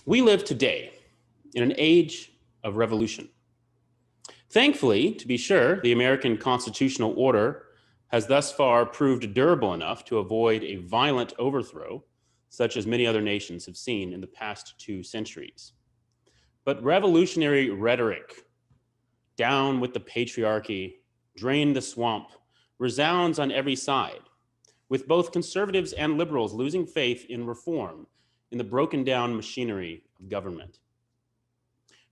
We live today in an age of revolution. Thankfully, to be sure, the American constitutional order has thus far proved durable enough to avoid a violent overthrow, such as many other nations have seen in the past 2 centuries. But revolutionary rhetoric, down with the patriarchy, drain the swamp, resounds on every side, with both conservatives and liberals losing faith in reform in the broken down machinery of government.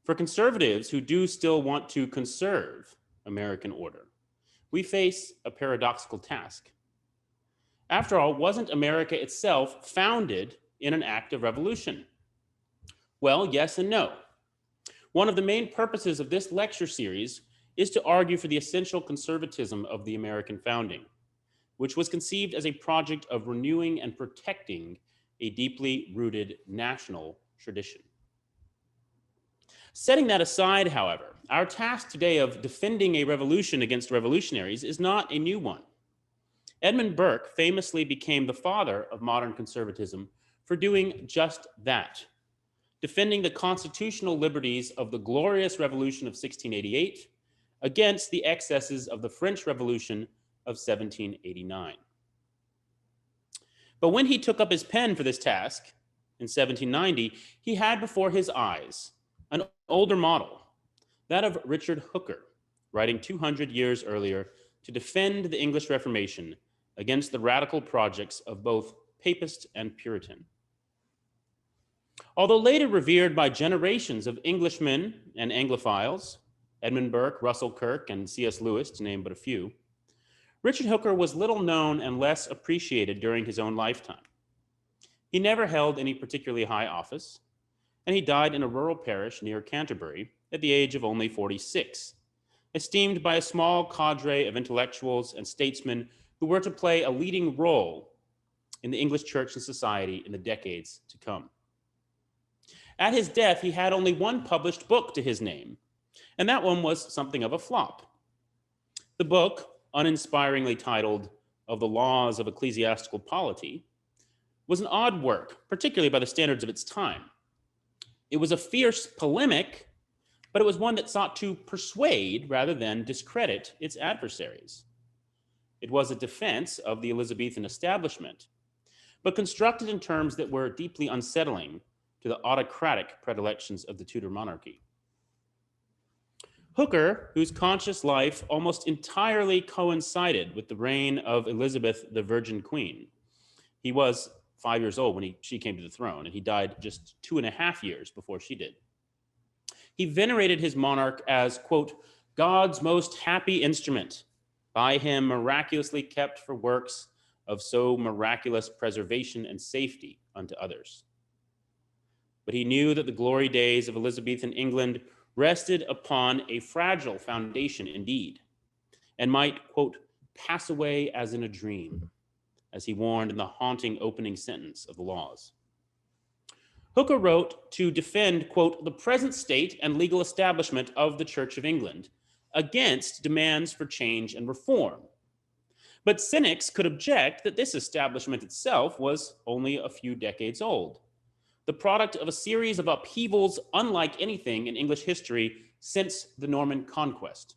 For conservatives who do still want to conserve American order, we face a paradoxical task. After all, wasn't America itself founded in an act of revolution? Well, yes and no. One of the main purposes of this lecture series is to argue for the essential conservatism of the American founding, which was conceived as a project of renewing and protecting a deeply rooted national tradition. Setting that aside, however, our task today of defending a revolution against revolutionaries is not a new one. Edmund Burke famously became the father of modern conservatism for doing just that, defending the constitutional liberties of the glorious Revolution of 1688 against the excesses of the French Revolution of 1789. But when he took up his pen for this task in 1790, he had before his eyes an older model, that of Richard Hooker, writing 200 years earlier to defend the English Reformation against the radical projects of both Papist and Puritan. Although later revered by generations of Englishmen and Anglophiles, Edmund Burke, Russell Kirk, and C.S. Lewis, to name but a few, Richard Hooker was little known and less appreciated during his own lifetime. He never held any particularly high office, and he died in a rural parish near Canterbury at the age of only 46, esteemed by a small cadre of intellectuals and statesmen who were to play a leading role in the English church and society in the decades to come. At his death, he had only one published book to his name, and that one was something of a flop. The book, uninspiringly titled Of the Laws of Ecclesiastical Polity, was an odd work, particularly by the standards of its time. It was a fierce polemic, but it was one that sought to persuade rather than discredit its adversaries. It was a defense of the Elizabethan establishment, but constructed in terms that were deeply unsettling to the autocratic predilections of the Tudor monarchy. Hooker, whose conscious life almost entirely coincided with the reign of Elizabeth, the Virgin Queen. He was 5 years old when she came to the throne, and he died just 2.5 years before she did. He venerated his monarch as, quote, God's most happy instrument, by him miraculously kept for works of so miraculous preservation and safety unto others. But he knew that the glory days of Elizabethan England rested upon a fragile foundation indeed, and might, quote, pass away as in a dream, as he warned in the haunting opening sentence of the laws. Hooker wrote to defend, quote, the present state and legal establishment of the Church of England against demands for change and reform. But cynics could object that this establishment itself was only a few decades old, the product of a series of upheavals unlike anything in English history since the Norman conquest.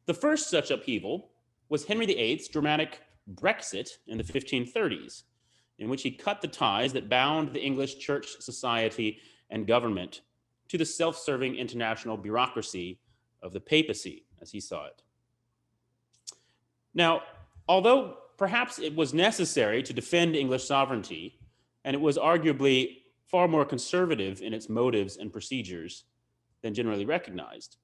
The first such upheaval was Henry VIII's dramatic Brexit in the 1530s, in which he cut the ties that bound the English church, society, and government to the self-serving international bureaucracy of the papacy, as he saw it. Now, although perhaps it was necessary to defend English sovereignty, and it was arguably far more conservative in its motives and procedures than generally recognized,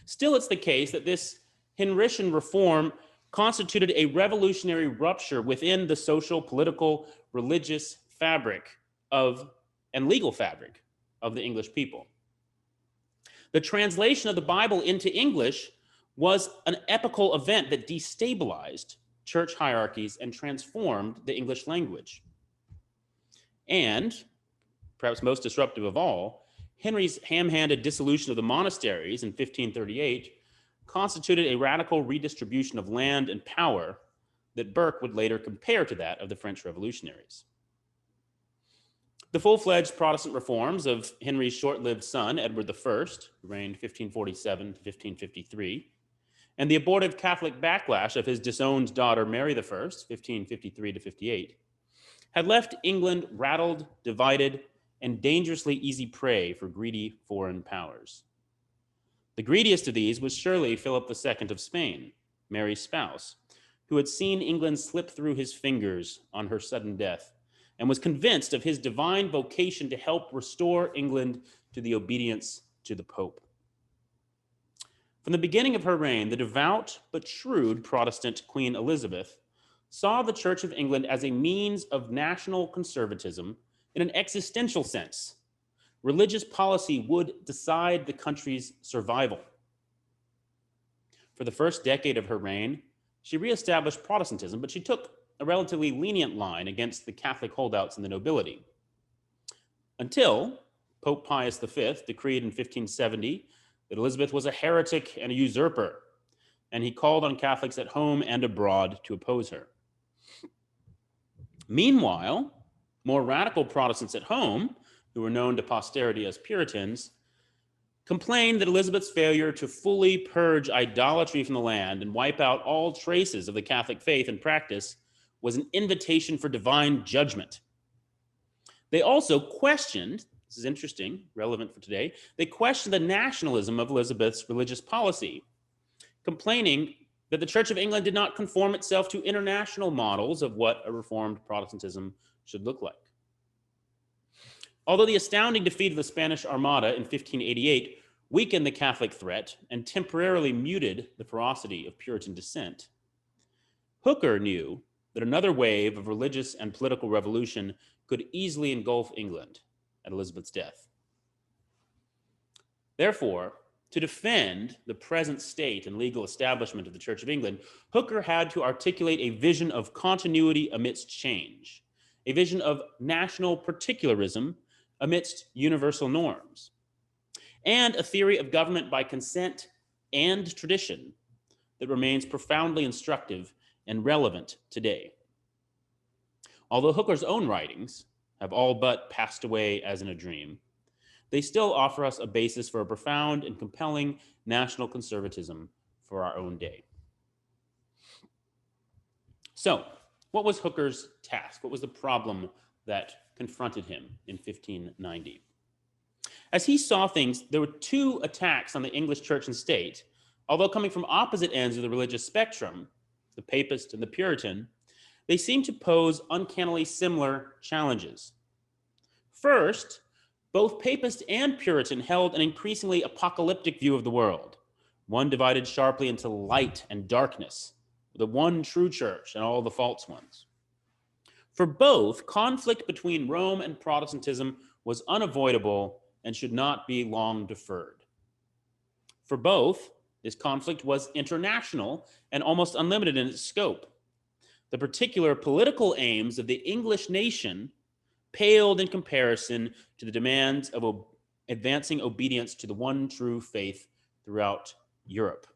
still it's the case that this Henrician reform constituted a revolutionary rupture within the social, political, religious fabric and legal fabric of the English people. The translation of the Bible into English was an epochal event that destabilized church hierarchies and transformed the English language. And, perhaps most disruptive of all, Henry's ham-handed dissolution of the monasteries in 1538 constituted a radical redistribution of land and power that Burke would later compare to that of the French revolutionaries. The full-fledged Protestant reforms of Henry's short-lived son, Edward I, who reigned 1547 to 1553, and the abortive Catholic backlash of his disowned daughter, Mary I, 1553 to 58, had left England rattled, divided, and dangerously easy prey for greedy foreign powers. The greediest of these was surely Philip II of Spain, Mary's spouse, who had seen England slip through his fingers on her sudden death and was convinced of his divine vocation to help restore England to the obedience to the Pope. From the beginning of her reign, the devout but shrewd Protestant Queen Elizabeth saw the Church of England as a means of national conservatism in an existential sense. Religious policy would decide the country's survival. For the first decade of her reign, she reestablished Protestantism, but she took a relatively lenient line against the Catholic holdouts and the nobility. Until Pope Pius V decreed in 1570 that Elizabeth was a heretic and a usurper, and he called on Catholics at home and abroad to oppose her. Meanwhile, more radical Protestants at home, who were known to posterity as Puritans, complained that Elizabeth's failure to fully purge idolatry from the land and wipe out all traces of the Catholic faith and practice was an invitation for divine judgment. They also questioned, this is interesting, relevant for today, they questioned the nationalism of Elizabeth's religious policy, complaining that the Church of England did not conform itself to international models of what a Reformed Protestantism should look like. Although the astounding defeat of the Spanish Armada in 1588 weakened the Catholic threat and temporarily muted the ferocity of Puritan dissent, Hooker knew that another wave of religious and political revolution could easily engulf England at Elizabeth's death. Therefore, to defend the present state and legal establishment of the Church of England, Hooker had to articulate a vision of continuity amidst change, a vision of national particularism amidst universal norms, and a theory of government by consent and tradition that remains profoundly instructive and relevant today. Although Hooker's own writings have all but passed away as in a dream, they still offer us a basis for a profound and compelling national conservatism for our own day. So, what was Hooker's task? What was the problem that confronted him in 1590? As he saw things, there were two attacks on the English church and state, although coming from opposite ends of the religious spectrum, the Papist and the Puritan, they seemed to pose uncannily similar challenges. First, both Papist and Puritan held an increasingly apocalyptic view of the world, one divided sharply into light and darkness, the one true church and all the false ones. For both, conflict between Rome and Protestantism was unavoidable and should not be long deferred. For both, this conflict was international and almost unlimited in its scope. The particular political aims of the English nation paled in comparison to the demands of advancing obedience to the one true faith throughout Europe.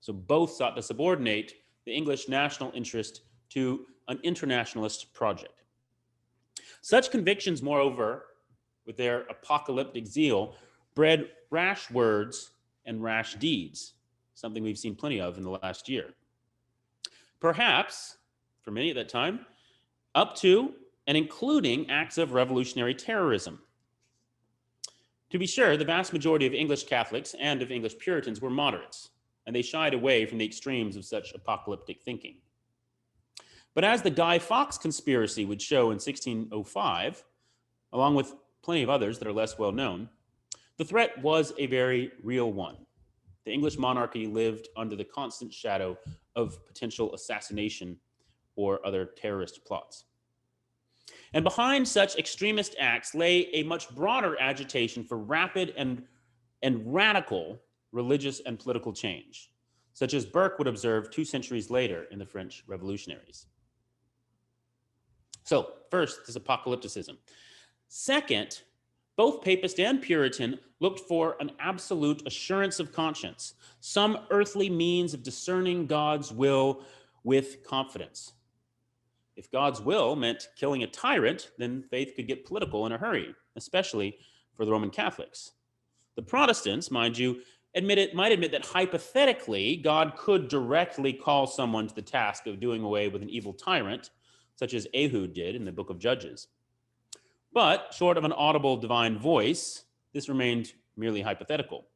So both sought to subordinate the English national interest to an internationalist project. Such convictions, moreover, with their apocalyptic zeal, bred rash words and rash deeds, something we've seen plenty of in the last year. Perhaps, for many at that time, up to and including acts of revolutionary terrorism. To be sure, the vast majority of English Catholics and of English Puritans were moderates, and they shied away from the extremes of such apocalyptic thinking. But as the Guy Fawkes conspiracy would show in 1605, along with plenty of others that are less well known, the threat was a very real one. The English monarchy lived under the constant shadow of potential assassination or other terrorist plots. And behind such extremist acts lay a much broader agitation for rapid and radical religious and political change, such as Burke would observe 2 centuries later in the French revolutionaries. So, first, this apocalypticism. Second, both Papist and Puritan looked for an absolute assurance of conscience, some earthly means of discerning God's will with confidence. If God's will meant killing a tyrant, then faith could get political in a hurry, especially for the Roman Catholics. The Protestants, mind you, might admit that hypothetically, God could directly call someone to the task of doing away with an evil tyrant, such as Ehud did in the book of Judges. But short of an audible divine voice, this remained merely hypothetical.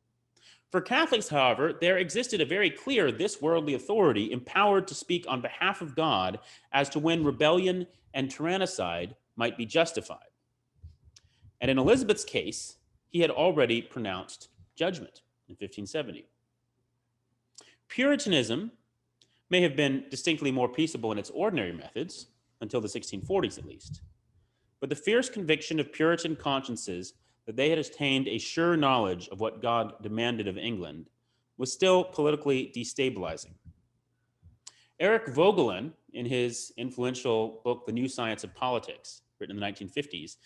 For Catholics, however, there existed a very clear this worldly authority empowered to speak on behalf of God as to when rebellion and tyrannicide might be justified. And in Elizabeth's case, he had already pronounced judgment in 1570. Puritanism may have been distinctly more peaceable in its ordinary methods, until the 1640s at least. But the fierce conviction of Puritan consciences that they had attained a sure knowledge of what God demanded of England was still politically destabilizing. Eric Vogelin, in his influential book, The New Science of Politics, written in the 1950s,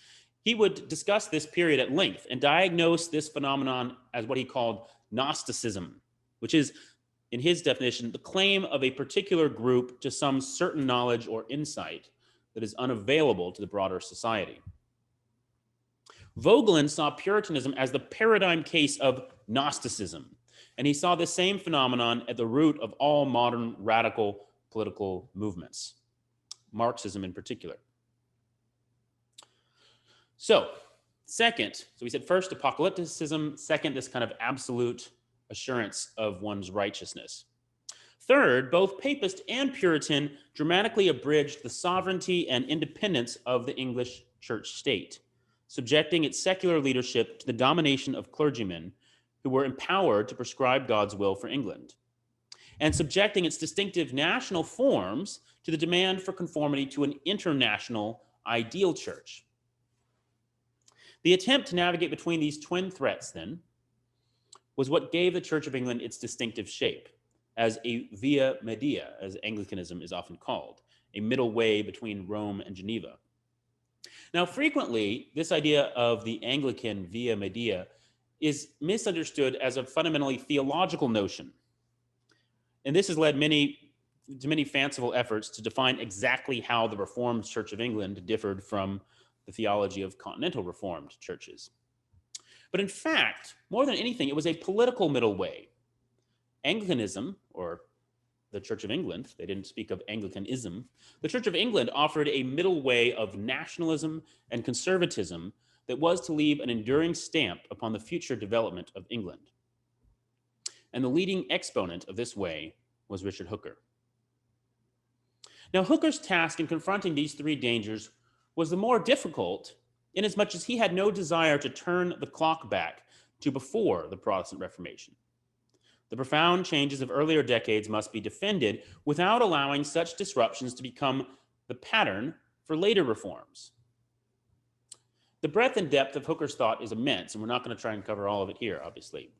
he would discuss this period at length and diagnose this phenomenon as what he called Gnosticism, which is, in his definition, the claim of a particular group to some certain knowledge or insight that is unavailable to the broader society. Vogelin saw Puritanism as the paradigm case of Gnosticism, and he saw the same phenomenon at the root of all modern radical political movements, Marxism in particular. So we said first apocalypticism, second this kind of absolute assurance of one's righteousness. Third, both Papist and Puritan dramatically abridged the sovereignty and independence of the English church state, subjecting its secular leadership to the domination of clergymen who were empowered to prescribe God's will for England, and subjecting its distinctive national forms to the demand for conformity to an international ideal church. The attempt to navigate between these twin threats, then, was what gave the Church of England its distinctive shape, as a via media, as Anglicanism is often called, a middle way between Rome and Geneva. Now, frequently, this idea of the Anglican via media is misunderstood as a fundamentally theological notion. And this has led to many fanciful efforts to define exactly how the Reformed Church of England differed from the theology of continental Reformed churches. But in fact, more than anything, it was a political middle way. Anglicanism, or the Church of England, they didn't speak of Anglicanism, the Church of England offered a middle way of nationalism and conservatism that was to leave an enduring stamp upon the future development of England. And the leading exponent of this way was Richard Hooker. Now, Hooker's task in confronting these three dangers was the more difficult inasmuch as he had no desire to turn the clock back to before the Protestant Reformation. The profound changes of earlier decades must be defended without allowing such disruptions to become the pattern for later reforms. The breadth and depth of Hooker's thought is immense, and we're not going to try and cover all of it here, obviously.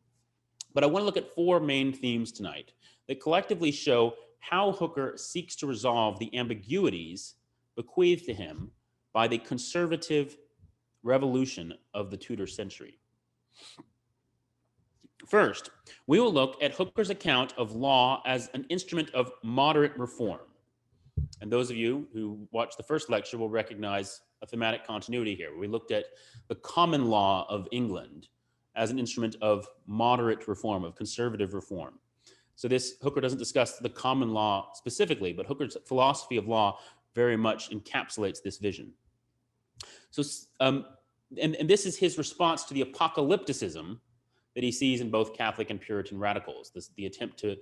But I want to look at four main themes tonight that collectively show how Hooker seeks to resolve the ambiguities bequeathed to him by the conservative revolution of the Tudor century. First, we will look at Hooker's account of law as an instrument of moderate reform. And those of you who watched the first lecture will recognize a thematic continuity here. We looked at the common law of England as an instrument of moderate reform, of conservative reform. So Hooker doesn't discuss the common law specifically, but Hooker's philosophy of law very much encapsulates this vision. So, and this is his response to the apocalypticism that he sees in both Catholic and Puritan radicals, the attempt to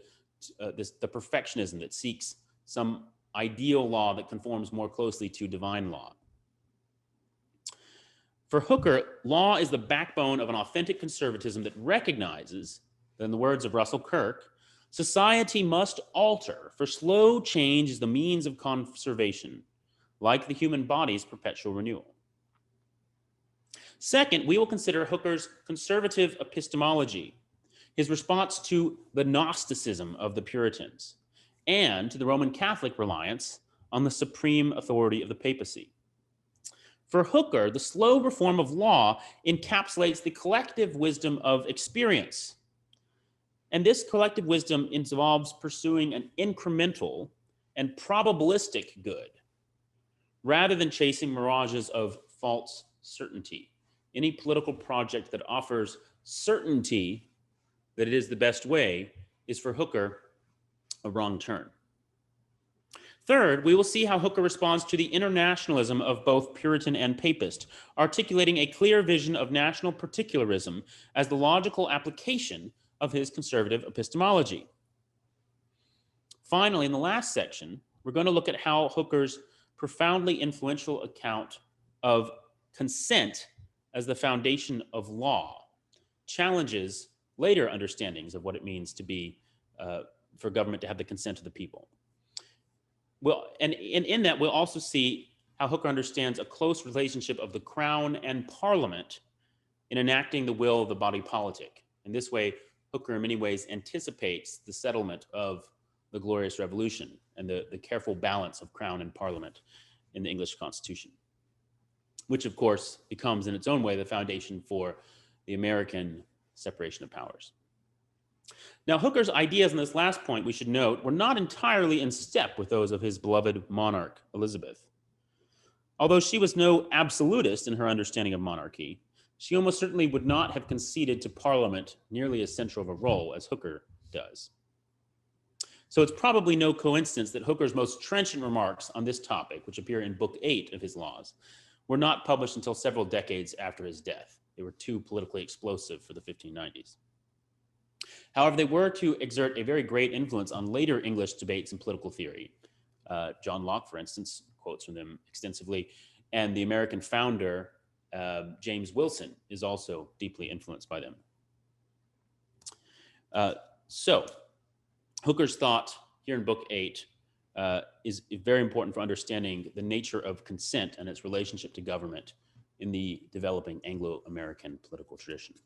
the perfectionism that seeks some ideal law that conforms more closely to divine law. For Hooker, law is the backbone of an authentic conservatism that recognizes that, in the words of Russell Kirk, society must alter, for slow change is the means of conservation, like the human body's perpetual renewal. Second, we will consider Hooker's conservative epistemology, his response to the Gnosticism of the Puritans, and to the Roman Catholic reliance on the supreme authority of the papacy. For Hooker, the slow reform of law encapsulates the collective wisdom of experience. And this collective wisdom involves pursuing an incremental and probabilistic good, rather than chasing mirages of false certainty. Any political project that offers certainty that it is the best way is for Hooker a wrong turn. Third, we will see how Hooker responds to the internationalism of both Puritan and Papist, articulating a clear vision of national particularism as the logical application of his conservative epistemology. Finally, in the last section, we're going to look at how Hooker's profoundly influential account of consent as the foundation of law challenges later understandings of what it means to be for government to have the consent of the people. Well, and in that, we'll also see how Hooker understands a close relationship of the crown and parliament in enacting the will of the body politic. In this way, Hooker in many ways anticipates the settlement of the Glorious Revolution and the careful balance of crown and parliament in the English Constitution, which of course becomes in its own way the foundation for the American separation of powers. Now, Hooker's ideas on this last point, we should note, were not entirely in step with those of his beloved monarch, Elizabeth. Although she was no absolutist in her understanding of monarchy, she almost certainly would not have conceded to Parliament nearly as central of a role as Hooker does. So it's probably no coincidence that Hooker's most trenchant remarks on this topic, which appear in Book 8 of his Laws, were not published until several decades after his death. They were too politically explosive for the 1590s. However, they were to exert a very great influence on later English debates in political theory. John Locke, for instance, quotes from them extensively, and the American founder, James Wilson, is also deeply influenced by them. So, Hooker's thought here in Book 8 is very important for understanding the nature of consent and its relationship to government in the developing Anglo-American political tradition.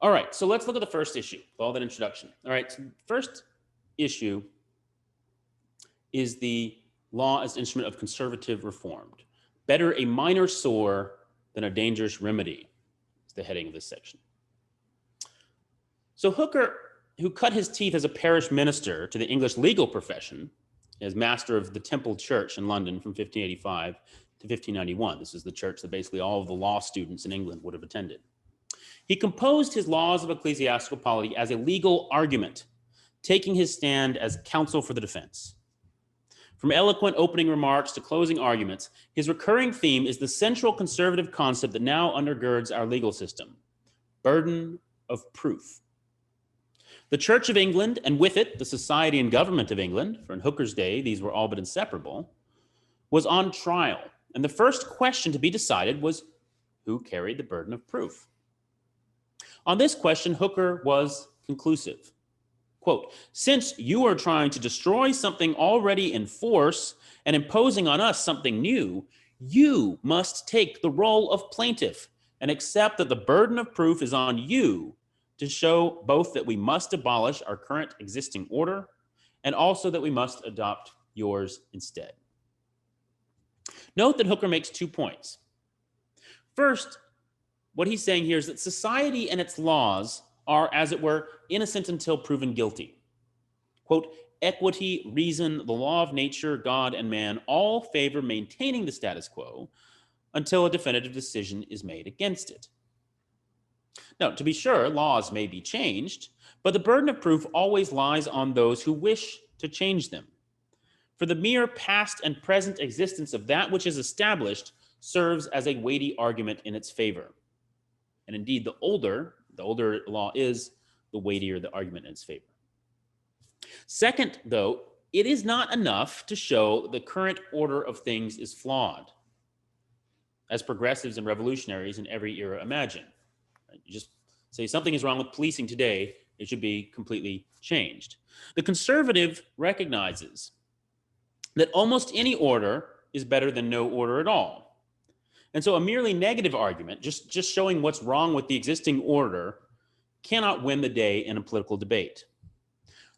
All right, so let's look at the first issue, with all that introduction. All right, so first issue is the law as instrument of conservative reform. Better a minor sore than a dangerous remedy is the heading of this section. So Hooker, who cut his teeth as a parish minister to the English legal profession, as master of the Temple Church in London from 1585 to 1591. This is the church that basically all of the law students in England would have attended. He composed his laws of ecclesiastical polity as a legal argument, taking his stand as counsel for the defense. From eloquent opening remarks to closing arguments, his recurring theme is the central conservative concept that now undergirds our legal system: burden of proof. The Church of England, and with it the society and government of England, for in Hooker's day these were all but inseparable, was on trial, and the first question to be decided was who carried the burden of proof. On this question, Hooker was conclusive. Quote, "Since you are trying to destroy something already in force and imposing on us something new, you must take the role of plaintiff and accept that the burden of proof is on you to show both that we must abolish our current existing order and also that we must adopt yours instead." Note that Hooker makes 2 points. First, what he's saying here is that society and its laws are, as it were, innocent until proven guilty. Quote, "Equity, reason, the law of nature, God, and man all favor maintaining the status quo until a definitive decision is made against it." Now, to be sure, laws may be changed, but the burden of proof always lies on those who wish to change them. For the mere past and present existence of that which is established serves as a weighty argument in its favor. And indeed, the older law is, the weightier the argument in its favor. Second, though, it is not enough to show the current order of things is flawed, as progressives and revolutionaries in every era imagine. You just say something is wrong with policing today, it should be completely changed. The conservative recognizes that almost any order is better than no order at all. And so a merely negative argument, just showing what's wrong with the existing order, cannot win the day in a political debate.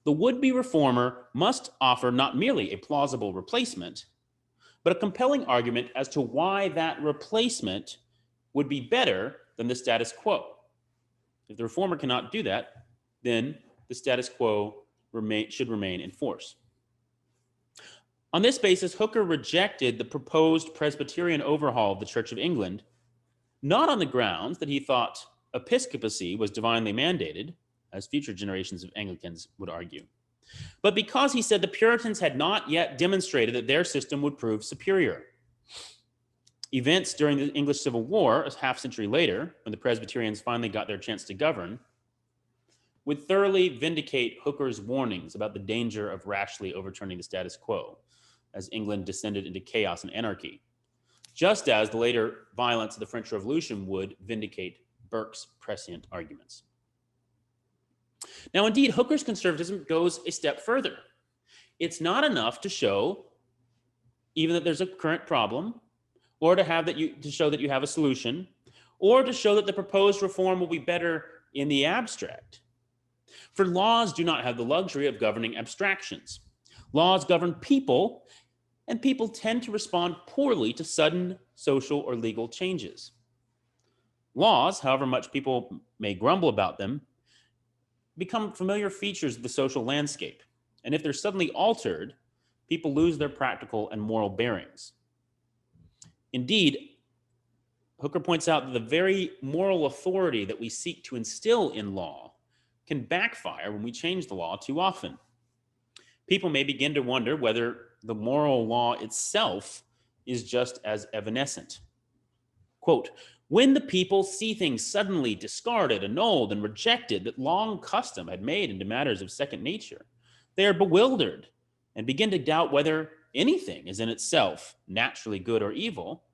The would-be reformer must offer not merely a plausible replacement, but a compelling argument as to why that replacement would be better than the status quo. If the reformer cannot do that, then the status quo should remain in force. On this basis, Hooker rejected the proposed Presbyterian overhaul of the Church of England, not on the grounds that he thought episcopacy was divinely mandated, as future generations of Anglicans would argue, but because he said the Puritans had not yet demonstrated that their system would prove superior. Events during the English Civil War, a half-century later, when the Presbyterians finally got their chance to govern, would thoroughly vindicate Hooker's warnings about the danger of rashly overturning the status quo as England descended into chaos and anarchy, just as the later violence of the French Revolution would vindicate Burke's prescient arguments. Now, indeed, Hooker's conservatism goes a step further. It's not enough to show even that there's a current problem, or to show that you have a solution, or to show that the proposed reform will be better in the abstract. For laws do not have the luxury of governing abstractions. Laws govern people, and people tend to respond poorly to sudden social or legal changes. Laws, however much people may grumble about them, become familiar features of the social landscape, and if they're suddenly altered, people lose their practical and moral bearings. Indeed, Hooker points out that the very moral authority that we seek to instill in law can backfire when we change the law too often. People may begin to wonder whether the moral law itself is just as evanescent. Quote, when the people see things suddenly discarded, annulled, and rejected that long custom had made into matters of second nature, they are bewildered and begin to doubt whether anything is in itself naturally good or evil,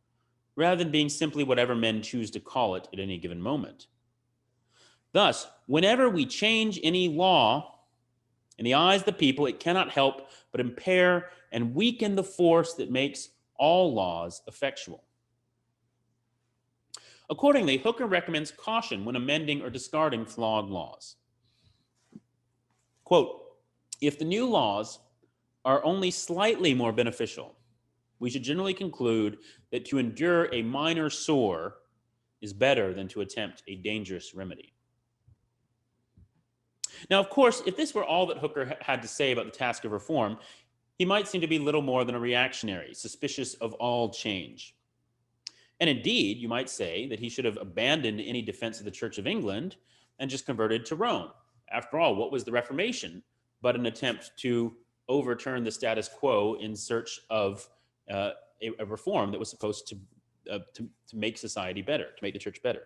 rather than being simply whatever men choose to call it at any given moment. Thus, whenever we change any law, in the eyes of the people, it cannot help but impair and weaken the force that makes all laws effectual. Accordingly, Hooker recommends caution when amending or discarding flawed laws. Quote, if the new laws are only slightly more beneficial, we should generally conclude that to endure a minor sore is better than to attempt a dangerous remedy. Now, of course, if this were all that Hooker had to say about the task of reform, he might seem to be little more than a reactionary, suspicious of all change. And indeed, you might say that he should have abandoned any defense of the Church of England and just converted to Rome. After all, what was the Reformation but an attempt to overturn the status quo in search of a reform that was supposed to make society better, to make the church better?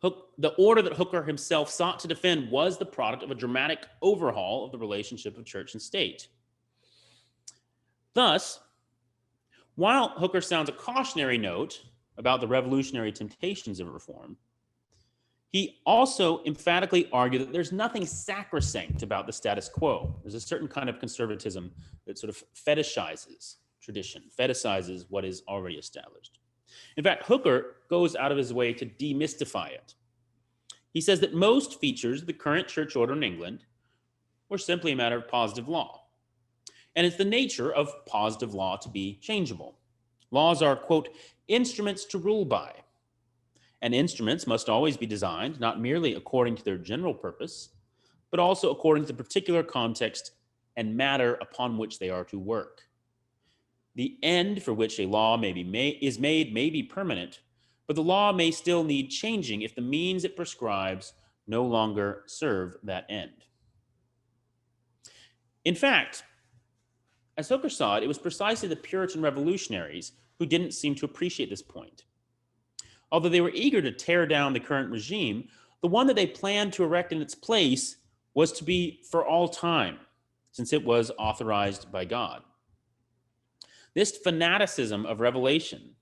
The order that Hooker himself sought to defend was the product of a dramatic overhaul of the relationship of church and state. Thus, while Hooker sounds a cautionary note about the revolutionary temptations of reform, he also emphatically argued that there's nothing sacrosanct about the status quo. There's a certain kind of conservatism that sort of fetishizes tradition, fetishizes what is already established. In fact, Hooker goes out of his way to demystify it. He says that most features of the current church order in England were simply a matter of positive law. And it's the nature of positive law to be changeable. Laws are, quote, instruments to rule by. And instruments must always be designed not merely according to their general purpose, but also according to the particular context and matter upon which they are to work. The end for which a law is made may be permanent, but the law may still need changing if the means it prescribes no longer serve that end. In fact, as Hooker saw it, it was precisely the Puritan revolutionaries who didn't seem to appreciate this point. Although they were eager to tear down the current regime, the one that they planned to erect in its place was to be for all time, since it was authorized by God. This fanaticism of revelation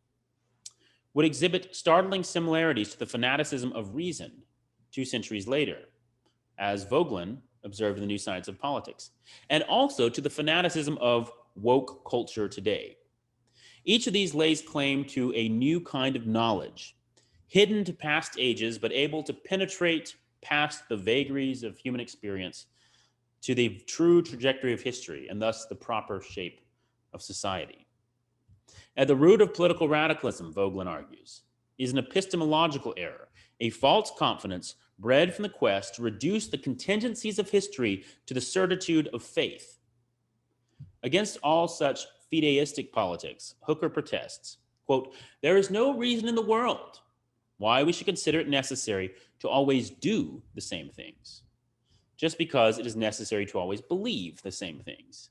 would exhibit startling similarities to the fanaticism of reason 2 centuries later, as Vogelin observed in the New Science of Politics, and also to the fanaticism of woke culture today. Each of these lays claim to a new kind of knowledge, hidden to past ages, but able to penetrate past the vagaries of human experience to the true trajectory of history, and thus the proper shape of society. At the root of political radicalism, Vogelin argues, is an epistemological error, a false confidence bred from the quest to reduce the contingencies of history to the certitude of faith. Against all such fideistic politics, Hooker protests, quote, "There is no reason in the world why we should consider it necessary to always do the same things, just because it is necessary to always believe the same things.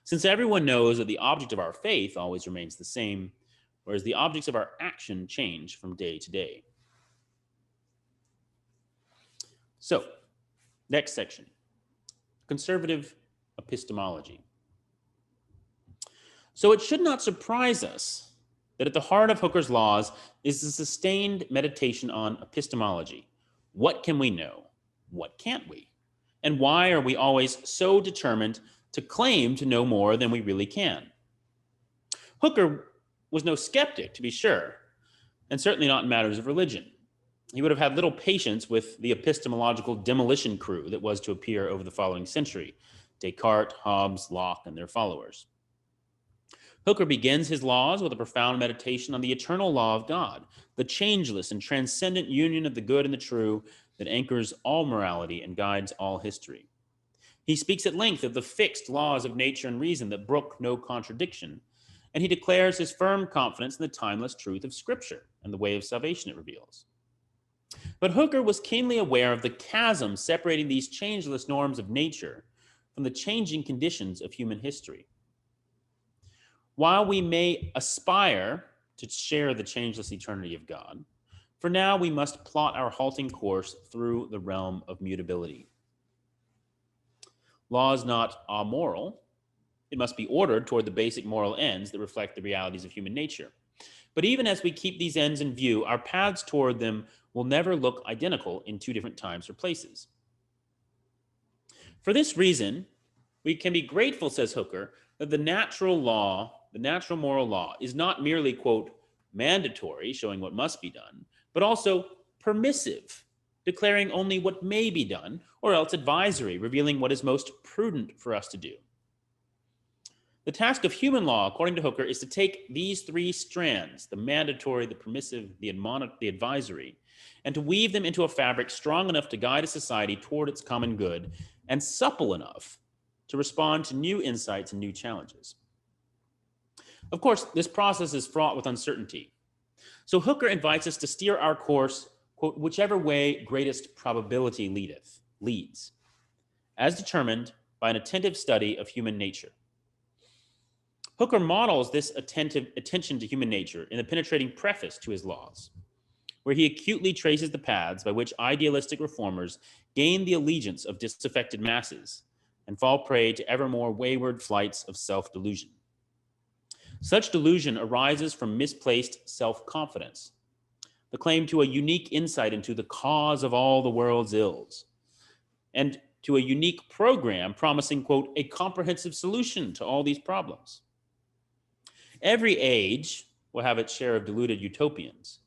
Since everyone knows that the object of our faith always remains the same, whereas the objects of our action change from day to day." So, next section, conservative epistemology. So it should not surprise us that at the heart of Hooker's laws is the sustained meditation on epistemology. What can we know? What can't we? And why are we always so determined to claim to know more than we really can? Hooker was no skeptic, to be sure, and certainly not in matters of religion. He would have had little patience with the epistemological demolition crew that was to appear over the following century: Descartes, Hobbes, Locke, and their followers. Hooker begins his laws with a profound meditation on the eternal law of God, the changeless and transcendent union of the good and the true that anchors all morality and guides all history. He speaks at length of the fixed laws of nature and reason that brook no contradiction, and he declares his firm confidence in the timeless truth of Scripture and the way of salvation it reveals. But Hooker was keenly aware of the chasm separating these changeless norms of nature from the changing conditions of human history. While we may aspire to share the changeless eternity of God, for now we must plot our halting course through the realm of mutability. Law is not amoral. It must be ordered toward the basic moral ends that reflect the realities of human nature. But even as we keep these ends in view, our paths toward them will never look identical in two different times or places. For this reason, we can be grateful, says Hooker, that the natural moral law, is not merely, quote, mandatory, showing what must be done, but also permissive, declaring only what may be done, or else advisory, revealing what is most prudent for us to do. The task of human law, according to Hooker, is to take these three strands, the mandatory, the permissive, the advisory, and to weave them into a fabric strong enough to guide a society toward its common good, and supple enough to respond to new insights and new challenges. Of course, this process is fraught with uncertainty. So Hooker invites us to steer our course, quote, whichever way greatest probability leads, as determined by an attentive study of human nature. Hooker models this attentive attention to human nature in the penetrating preface to his laws, where he acutely traces the paths by which idealistic reformers gain the allegiance of disaffected masses and fall prey to ever more wayward flights of self-delusion. Such delusion arises from misplaced self-confidence, the claim to a unique insight into the cause of all the world's ills, and to a unique program promising, quote, a comprehensive solution to all these problems. Every age will have its share of deluded utopians,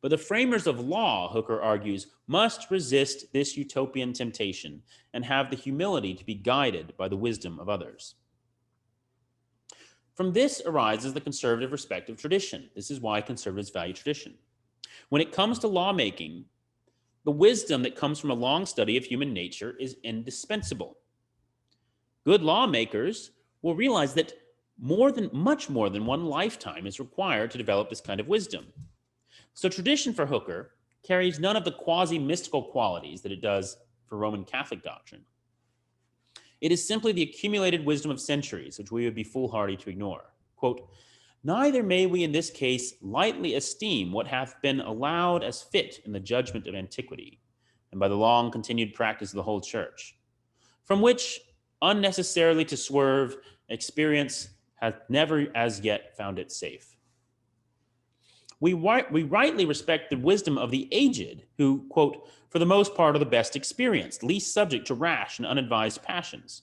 but the framers of law, Hooker argues, must resist this utopian temptation and have the humility to be guided by the wisdom of others. From this arises the conservative respect of tradition. This is why conservatives value tradition. When it comes to lawmaking, the wisdom that comes from a long study of human nature is indispensable. Good lawmakers will realize that much more than one lifetime is required to develop this kind of wisdom. So tradition for Hooker carries none of the quasi-mystical qualities that it does for Roman Catholic doctrine. It is simply the accumulated wisdom of centuries, which we would be foolhardy to ignore. Quote, neither may we in this case lightly esteem what hath been allowed as fit in the judgment of antiquity, and by the long continued practice of the whole church, from which unnecessarily to swerve, experience hath never as yet found it safe. We rightly respect the wisdom of the aged, who, quote, for the most part are the best experienced, least subject to rash and unadvised passions.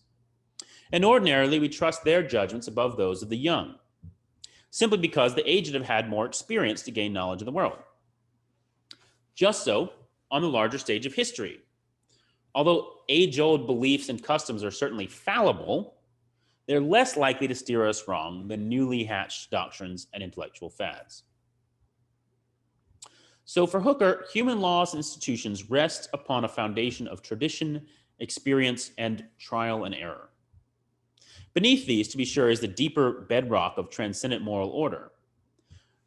And ordinarily we trust their judgments above those of the young, simply because the aged have had more experience to gain knowledge of the world. Just so on the larger stage of history. Although age-old beliefs and customs are certainly fallible, they're less likely to steer us wrong than newly hatched doctrines and intellectual fads. So for Hooker, human laws and institutions rest upon a foundation of tradition, experience, and trial and error. Beneath these, to be sure, is the deeper bedrock of transcendent moral order.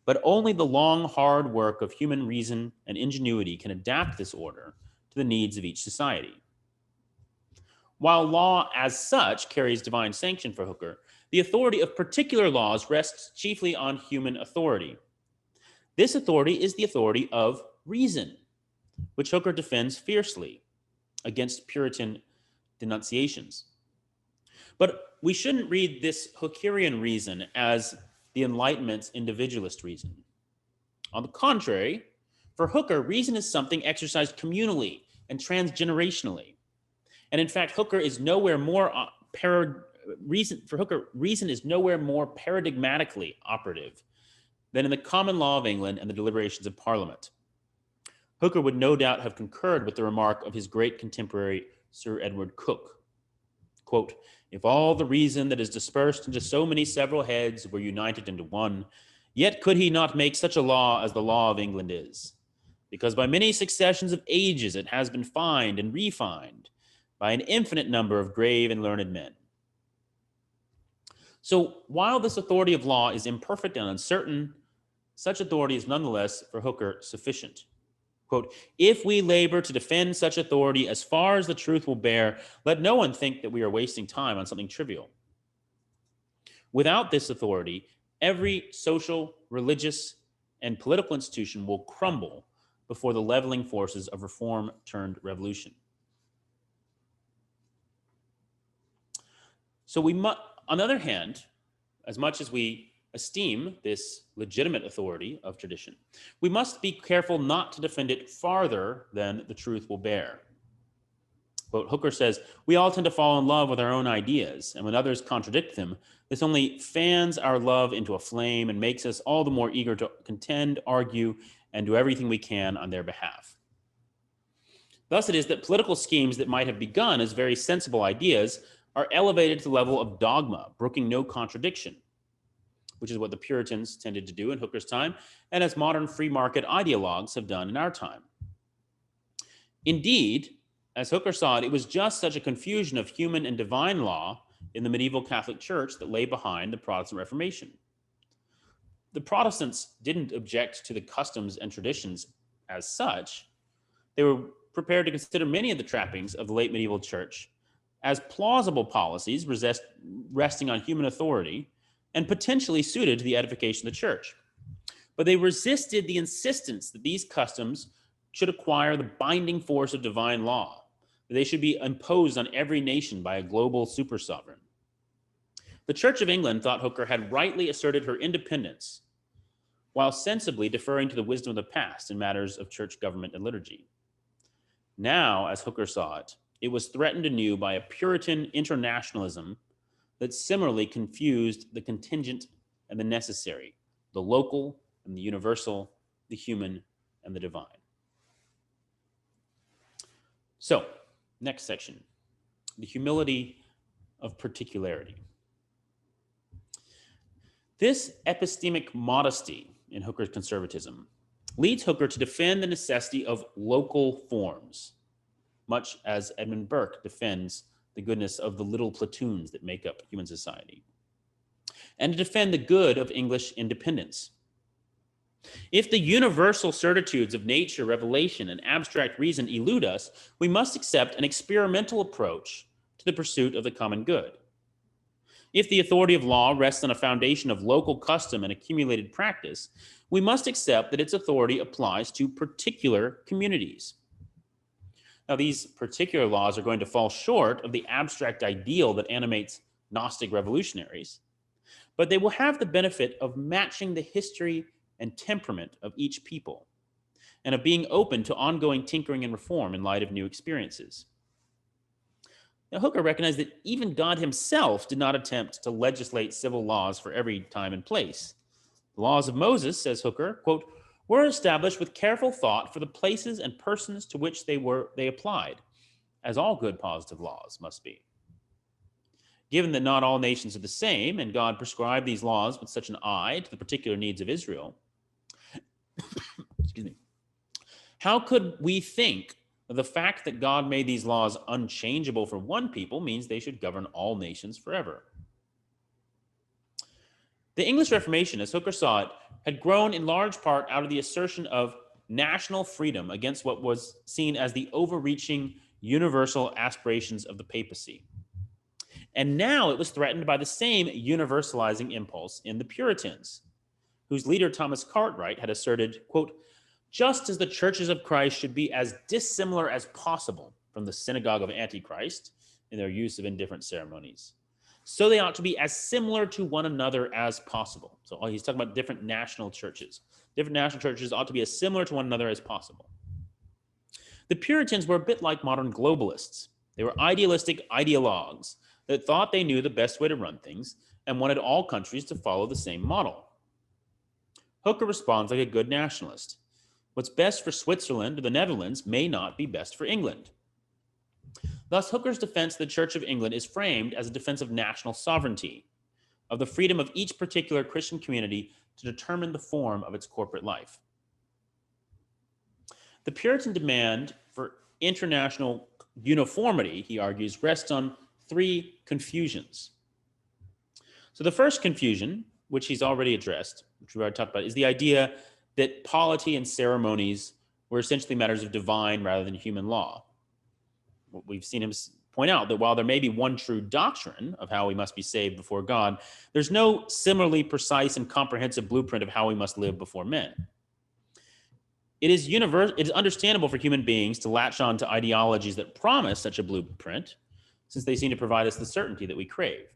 But only the long, hard work of human reason and ingenuity can adapt this order to the needs of each society. While law as such carries divine sanction for Hooker, the authority of particular laws rests chiefly on human authority. This authority is the authority of reason, which Hooker defends fiercely against Puritan denunciations. But we shouldn't read this Hookerian reason as the Enlightenment's individualist reason. On the contrary, for Hooker, reason is something exercised communally and transgenerationally. And in fact, Hooker is nowhere more reason is nowhere more paradigmatically operative than in the common law of England and the deliberations of Parliament. Hooker would no doubt have concurred with the remark of his great contemporary Sir Edward Coke. Quote, "If all the reason that is dispersed into so many several heads were united into one, yet could he not make such a law as the law of England is, because by many successions of ages it has been fined and refined by an infinite number of grave and learned men." So while this authority of law is imperfect and uncertain, such authority is nonetheless for Hooker sufficient. Quote, "If we labor to defend such authority as far as the truth will bear, let no one think that we are wasting time on something trivial. Without this authority, every social, religious, and political institution will crumble before the leveling forces of reform turned revolution." So on the other hand, as much as we esteem this legitimate authority of tradition, we must be careful not to defend it farther than the truth will bear. Quote, Hooker says, "We all tend to fall in love with our own ideas, and when others contradict them, this only fans our love into a flame and makes us all the more eager to contend, argue, and do everything we can on their behalf. Thus it is that political schemes that might have begun as very sensible ideas are elevated to the level of dogma, brooking no contradiction, which is what the Puritans tended to do in Hooker's time, and as modern free market ideologues have done in our time. Indeed, as Hooker saw it, it was just such a confusion of human and divine law in the medieval Catholic Church that lay behind the Protestant Reformation. The Protestants didn't object to the customs and traditions as such. They were prepared to consider many of the trappings of the late medieval church as plausible policies resting on human authority and potentially suited to the edification of the church. But they resisted the insistence that these customs should acquire the binding force of divine law, that they should be imposed on every nation by a global super sovereign. The Church of England thought Hooker had rightly asserted her independence, while sensibly deferring to the wisdom of the past in matters of church government and liturgy. Now, as Hooker saw it, it was threatened anew by a Puritan internationalism that similarly confused the contingent and the necessary, the local and the universal, the human and the divine. So, next section, the humility of particularity. This epistemic modesty in Hooker's conservatism leads Hooker to defend the necessity of local forms, much as Edmund Burke defends the goodness of the little platoons that make up human society, and to defend the good of English independence. If the universal certitudes of nature, revelation, and abstract reason elude us, we must accept an experimental approach to the pursuit of the common good. If the authority of law rests on a foundation of local custom and accumulated practice, we must accept that its authority applies to particular communities. Now, these particular laws are going to fall short of the abstract ideal that animates Gnostic revolutionaries, but they will have the benefit of matching the history and temperament of each people, and of being open to ongoing tinkering and reform in light of new experiences. Now, Hooker recognized that even God himself did not attempt to legislate civil laws for every time and place. The laws of Moses, says Hooker, quote, were established with careful thought for the places and persons to which they applied, as all good positive laws must be. Given that not all nations are the same, and God prescribed these laws with such an eye to the particular needs of Israel, excuse me, how could we think that the fact that God made these laws unchangeable for one people means they should govern all nations forever? The English Reformation, as Hooker saw it, had grown in large part out of the assertion of national freedom against what was seen as the overreaching universal aspirations of the papacy. And now it was threatened by the same universalizing impulse in the Puritans, whose leader Thomas Cartwright had asserted, quote, just as the churches of Christ should be as dissimilar as possible from the synagogue of Antichrist in their use of indifferent ceremonies, so they ought to be as similar to one another as possible. So he's talking about different national churches. Different national churches ought to be as similar to one another as possible. The Puritans were a bit like modern globalists. They were idealistic ideologues that thought they knew the best way to run things and wanted all countries to follow the same model. Hooker responds like a good nationalist. What's best for Switzerland or the Netherlands may not be best for England. Thus, Hooker's defense of the Church of England is framed as a defense of national sovereignty, of the freedom of each particular Christian community to determine the form of its corporate life. The Puritan demand for international uniformity, he argues, rests on three confusions. So the first confusion, which he's already addressed, which we've already talked about, is the idea that polity and ceremonies were essentially matters of divine rather than human law. We've seen him point out that while there may be one true doctrine of how we must be saved before God, there's no similarly precise and comprehensive blueprint of how we must live before men. It is understandable for human beings to latch on to ideologies that promise such a blueprint, since they seem to provide us the certainty that we crave.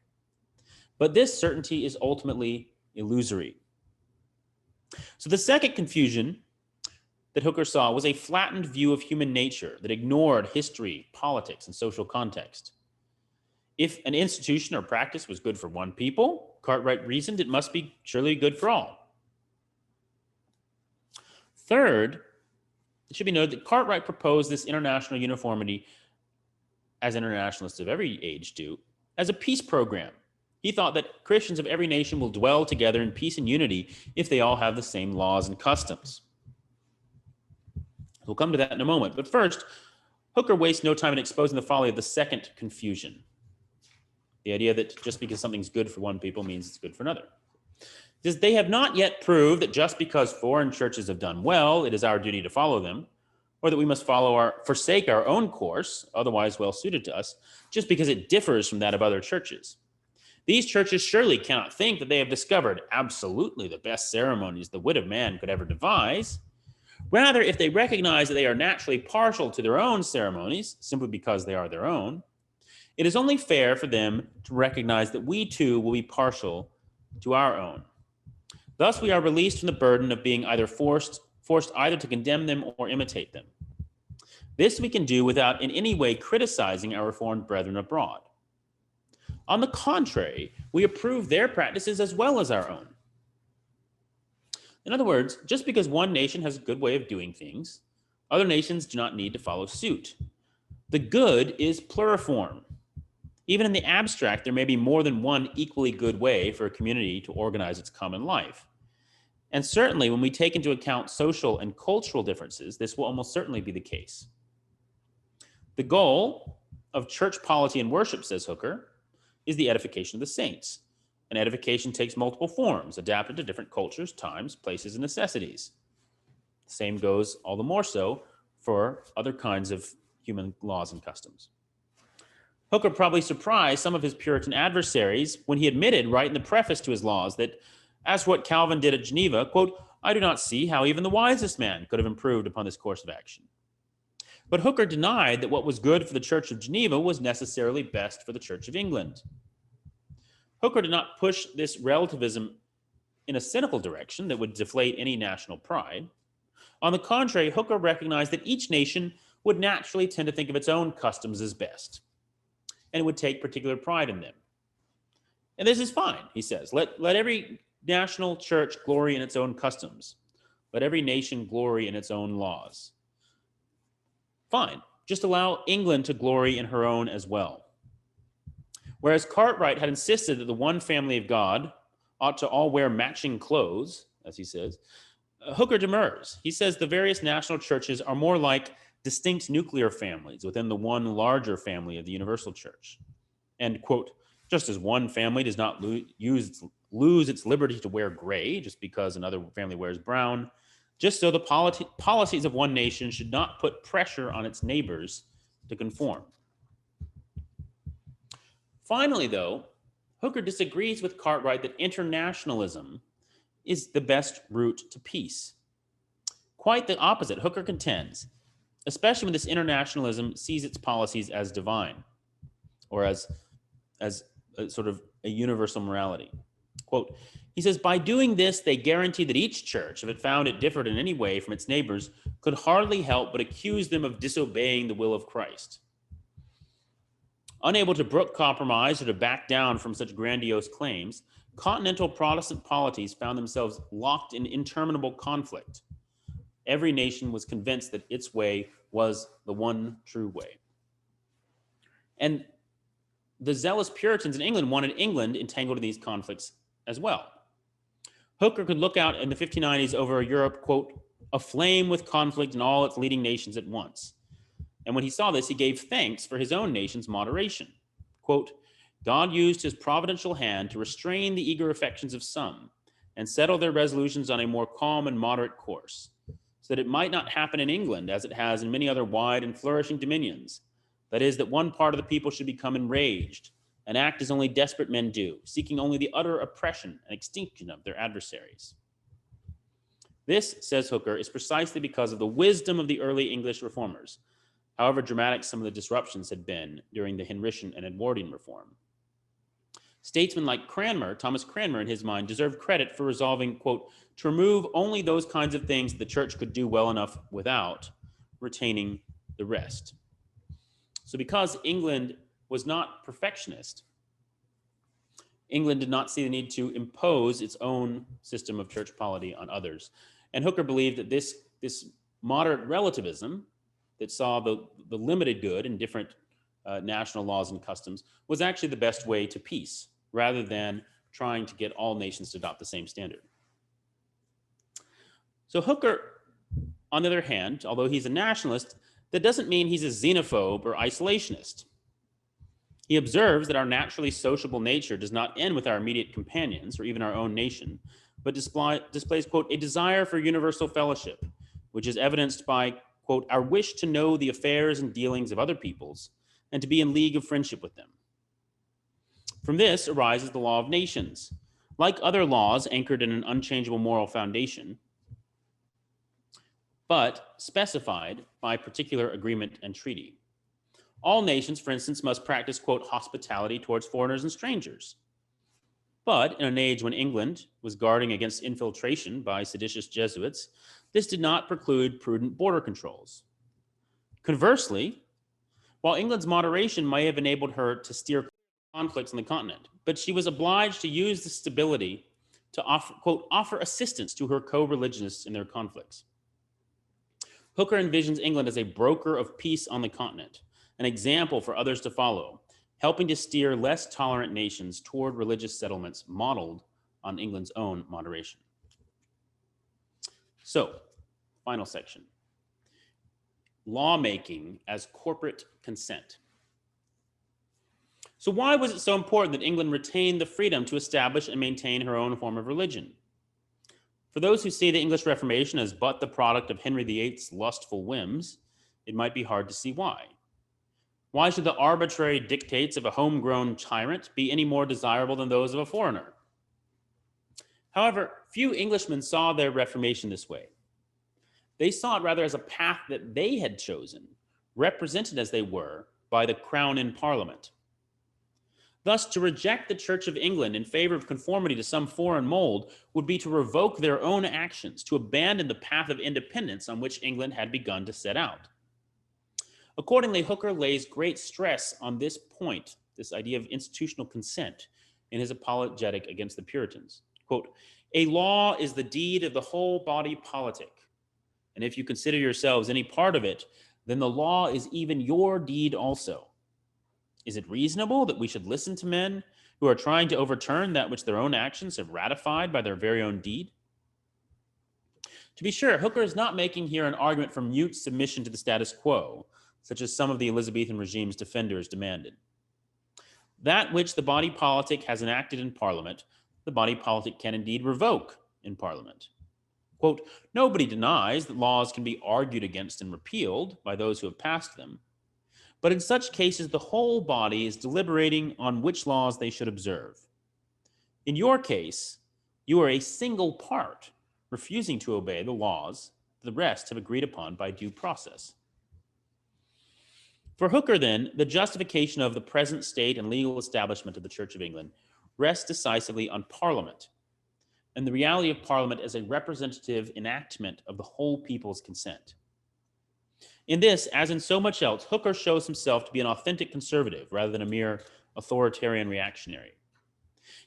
But this certainty is ultimately illusory. So the second confusion that Hooker saw was a flattened view of human nature that ignored history, politics, and social context. If an institution or practice was good for one people, Cartwright reasoned it must be surely good for all. Third, it should be noted that Cartwright proposed this international uniformity, as internationalists of every age do, as a peace program. He thought that Christians of every nation will dwell together in peace and unity if they all have the same laws and customs. We'll come to that in a moment. But first, Hooker wastes no time in exposing the folly of the second confusion. The idea that just because something's good for one people means it's good for another. He says, they have not yet proved that just because foreign churches have done well, it is our duty to follow them, or that we must forsake our own course, otherwise well suited to us, just because it differs from that of other churches. These churches surely cannot think that they have discovered absolutely the best ceremonies the wit of man could ever devise. Rather, if they recognize that they are naturally partial to their own ceremonies, simply because they are their own, it is only fair for them to recognize that we too will be partial to our own. Thus, we are released from the burden of being either forced either to condemn them or imitate them. This we can do without in any way criticizing our Reformed brethren abroad. On the contrary, we approve their practices as well as our own. In other words, just because one nation has a good way of doing things, other nations do not need to follow suit. The good is pluriform. Even in the abstract, there may be more than one equally good way for a community to organize its common life. And certainly, when we take into account social and cultural differences, this will almost certainly be the case. The goal of church polity and worship, says Hooker, is the edification of the saints. And edification takes multiple forms, adapted to different cultures, times, places, and necessities. The same goes all the more so for other kinds of human laws and customs. Hooker probably surprised some of his Puritan adversaries when he admitted right in the preface to his laws that, as what Calvin did at Geneva, quote, I do not see how even the wisest man could have improved upon this course of action. But Hooker denied that what was good for the Church of Geneva was necessarily best for the Church of England. Hooker did not push this relativism in a cynical direction that would deflate any national pride. On the contrary, Hooker recognized that each nation would naturally tend to think of its own customs as best, and would take particular pride in them. And this is fine, he says. Let every national church glory in its own customs. Let every nation glory in its own laws. Fine. Just allow England to glory in her own as well. Whereas Cartwright had insisted that the one family of God ought to all wear matching clothes, as he says, Hooker demurs. He says the various national churches are more like distinct nuclear families within the one larger family of the universal church. And, quote, just as one family does not use lose its liberty to wear gray just because another family wears brown, just so the policies of one nation should not put pressure on its neighbors to conform. Finally, though, Hooker disagrees with Cartwright that internationalism is the best route to peace. Quite the opposite, Hooker contends, especially when this internationalism sees its policies as divine, or as a sort of a universal morality. Quote, he says, by doing this, they guarantee that each church, if it found it differed in any way from its neighbors, could hardly help but accuse them of disobeying the will of Christ. Unable to brook compromise or to back down from such grandiose claims, continental Protestant polities found themselves locked in interminable conflict. Every nation was convinced that its way was the one true way. And the zealous Puritans in England wanted England entangled in these conflicts as well. Hooker could look out in the 1590s over Europe, quote, aflame with conflict in all its leading nations at once. And when he saw this, he gave thanks for his own nation's moderation. Quote, God used his providential hand to restrain the eager affections of some and settle their resolutions on a more calm and moderate course, so that it might not happen in England as it has in many other wide and flourishing dominions. That is, that one part of the people should become enraged and act as only desperate men do, seeking only the utter oppression and extinction of their adversaries. This, says Hooker, is precisely because of the wisdom of the early English reformers, however dramatic some of the disruptions had been during the Henrician and Edwardian reform. Statesmen like Cranmer, Thomas Cranmer in his mind, deserved credit for resolving, quote, to remove only those kinds of things the church could do well enough without, retaining the rest. So because England was not perfectionist, England did not see the need to impose its own system of church polity on others. And Hooker believed that this moderate relativism that saw the limited good in different national laws and customs was actually the best way to peace, rather than trying to get all nations to adopt the same standard. So Hooker, on the other hand, although he's a nationalist, that doesn't mean he's a xenophobe or isolationist. He observes that our naturally sociable nature does not end with our immediate companions or even our own nation, but displays, quote, a desire for universal fellowship, which is evidenced by, quote, our wish to know the affairs and dealings of other peoples and to be in league of friendship with them. From this arises the law of nations. Like other laws anchored in an unchangeable moral foundation, but specified by particular agreement and treaty. All nations, for instance, must practice, quote, hospitality towards foreigners and strangers. But in an age when England was guarding against infiltration by seditious Jesuits, this did not preclude prudent border controls. Conversely, while England's moderation may have enabled her to steer conflicts on the continent, but she was obliged to use the stability to offer, quote, offer assistance to her co-religionists in their conflicts. Hooker envisions England as a broker of peace on the continent, an example for others to follow, helping to steer less tolerant nations toward religious settlements modeled on England's own moderation. So, final section. Lawmaking as corporate consent. So why was it so important that England retain the freedom to establish and maintain her own form of religion? For those who see the English Reformation as but the product of Henry VIII's lustful whims, it might be hard to see why. Why should the arbitrary dictates of a homegrown tyrant be any more desirable than those of a foreigner? However, few Englishmen saw their Reformation this way. They saw it rather as a path that they had chosen, represented as they were by the Crown in Parliament. Thus, to reject the Church of England in favor of conformity to some foreign mold would be to revoke their own actions, to abandon the path of independence on which England had begun to set out. Accordingly, Hooker lays great stress on this point, this idea of institutional consent, in his apologetic against the Puritans. Quote, a law is the deed of the whole body politic, and if you consider yourselves any part of it, then the law is even your deed also. Is it reasonable that we should listen to men who are trying to overturn that which their own actions have ratified by their very own deed? To be sure, Hooker is not making here an argument for mute submission to the status quo, such as some of the Elizabethan regime's defenders demanded. That which the body politic has enacted in Parliament the body politic can indeed revoke in Parliament. Quote, nobody denies that laws can be argued against and repealed by those who have passed them, but in such cases the whole body is deliberating on which laws they should observe. In your case, you are a single part, refusing to obey the laws the rest have agreed upon by due process. For Hooker, then, the justification of the present state and legal establishment of the Church of England rests decisively on Parliament, and the reality of Parliament as a representative enactment of the whole people's consent. In this, as in so much else, Hooker shows himself to be an authentic conservative rather than a mere authoritarian reactionary.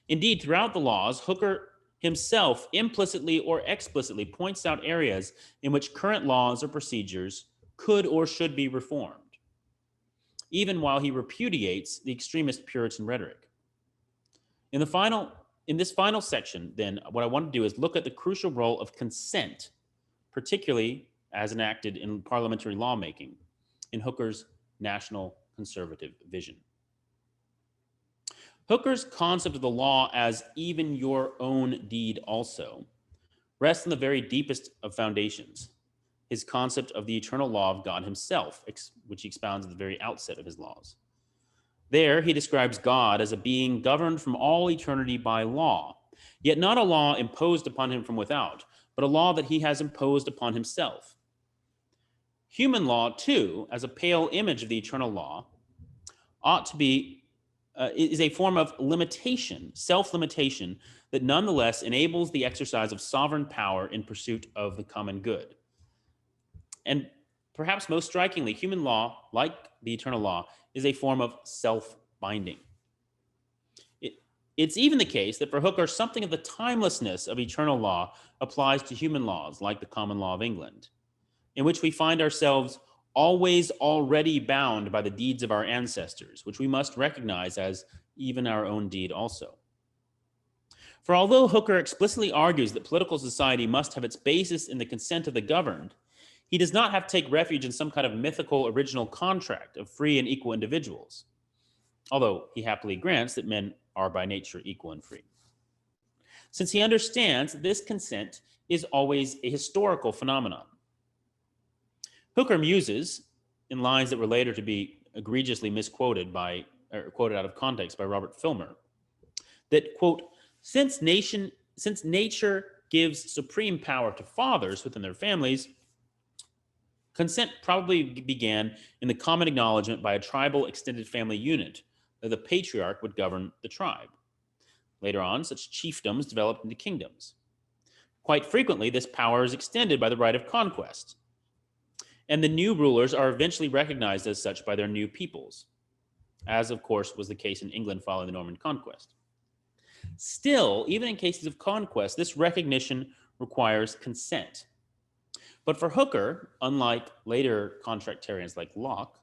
Indeed, throughout the laws, Hooker himself implicitly or explicitly points out areas in which current laws or procedures could or should be reformed, even while he repudiates the extremist Puritan rhetoric. In this final section, then, what I want to do is look at the crucial role of consent, particularly as enacted in parliamentary lawmaking, in Hooker's national conservative vision. Hooker's concept of the law as even your own deed also rests on the very deepest of foundations, his concept of the eternal law of God himself, which he expounds at the very outset of his laws. There, he describes God as a being governed from all eternity by law, yet not a law imposed upon him from without, but a law that he has imposed upon himself. Human law, too, as a pale image of the eternal law, is a form of limitation, self-limitation, that nonetheless enables the exercise of sovereign power in pursuit of the common good. And perhaps most strikingly, human law, like the eternal law, is a form of self-binding. It's even the case that for Hooker, something of the timelessness of eternal law applies to human laws, like the common law of England, in which we find ourselves always already bound by the deeds of our ancestors, which we must recognize as even our own deed also. For although Hooker explicitly argues that political society must have its basis in the consent of the governed, he does not have to take refuge in some kind of mythical original contract of free and equal individuals, although he happily grants that men are by nature equal and free. Since he understands that this consent is always a historical phenomenon. Hooker muses, in lines that were later to be egregiously misquoted quoted out of context by Robert Filmer, that, quote, since nature gives supreme power to fathers within their families, consent probably began in the common acknowledgement by a tribal extended family unit that the patriarch would govern the tribe. Later on, such chiefdoms developed into kingdoms. Quite frequently, this power is extended by the right of conquest, and the new rulers are eventually recognized as such by their new peoples, as of course was the case in England following the Norman conquest. Still, even in cases of conquest, this recognition requires consent. But for Hooker, unlike later contractarians like Locke,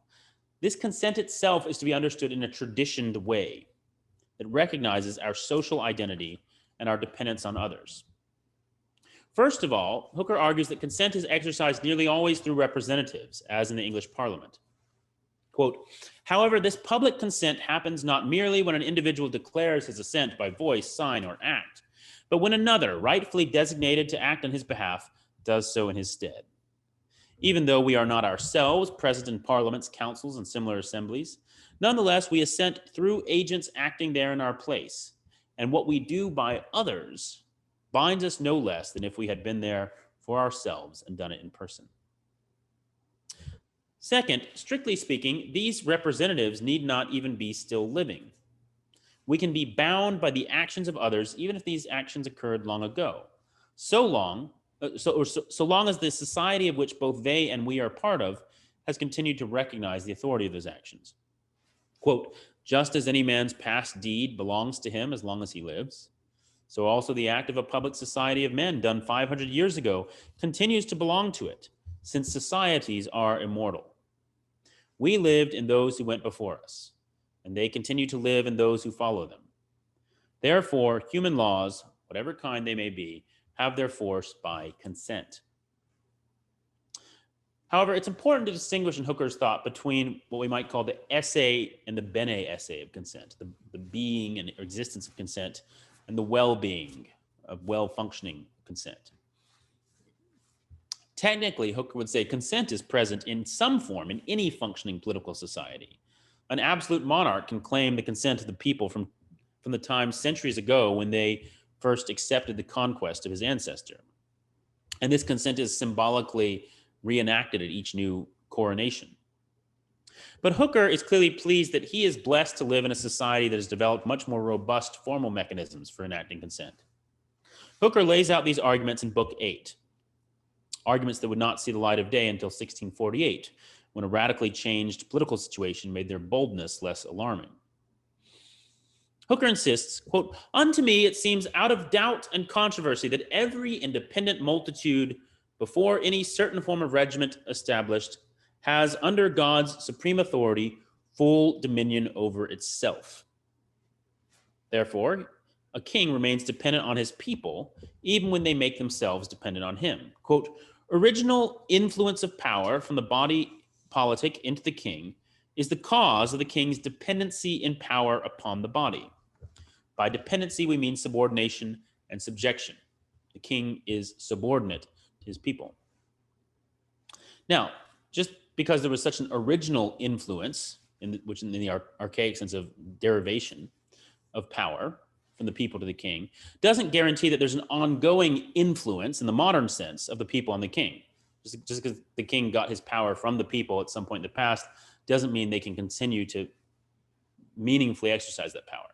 this consent itself is to be understood in a traditioned way that recognizes our social identity and our dependence on others. First of all, Hooker argues that consent is exercised nearly always through representatives, as in the English Parliament. Quote, however, this public consent happens not merely when an individual declares his assent by voice, sign, or act, but when another, rightfully designated to act on his behalf, does so in his stead. Even though we are not ourselves present in parliaments, councils, and similar assemblies, nonetheless we assent through agents acting there in our place, and what we do by others binds us no less than if we had been there for ourselves and done it in person. Second, strictly speaking, these representatives need not even be still living. We can be bound by the actions of others even if these actions occurred long ago, so long as the society of which both they and we are part of has continued to recognize the authority of those actions. Quote, just as any man's past deed belongs to him as long as he lives, so also the act of a public society of men done 500 years ago continues to belong to it, since societies are immortal. We lived in those who went before us, and they continue to live in those who follow them. Therefore, human laws, whatever kind they may be, have their force by consent. However, it's important to distinguish in Hooker's thought between what we might call the essay and the bene essay of consent, the being and existence of consent, and the well-being of well-functioning consent. Technically, Hooker would say consent is present in some form in any functioning political society. An absolute monarch can claim the consent of the people from the time centuries ago when they first accepted the conquest of his ancestor. And this consent is symbolically reenacted at each new coronation. But Hooker is clearly pleased that he is blessed to live in a society that has developed much more robust formal mechanisms for enacting consent. Hooker lays out these arguments in Book 8, arguments that would not see the light of day until 1648, when a radically changed political situation made their boldness less alarming. Hooker insists, quote, "Unto me it seems out of doubt and controversy that every independent multitude, before any certain form of regiment established, has under God's supreme authority full dominion over itself. Therefore, a king remains dependent on his people, even when they make themselves dependent on him. Quote, original influence of power from the body politic into the king is the cause of the king's dependency in power upon the body. By dependency, we mean subordination and subjection. The king is subordinate to his people. Now, just because there was such an original influence, which in the archaic sense of derivation of power from the people to the king, doesn't guarantee that there's an ongoing influence in the modern sense of the people on the king. Just because the king got his power from the people at some point in the past doesn't mean they can continue to meaningfully exercise that power.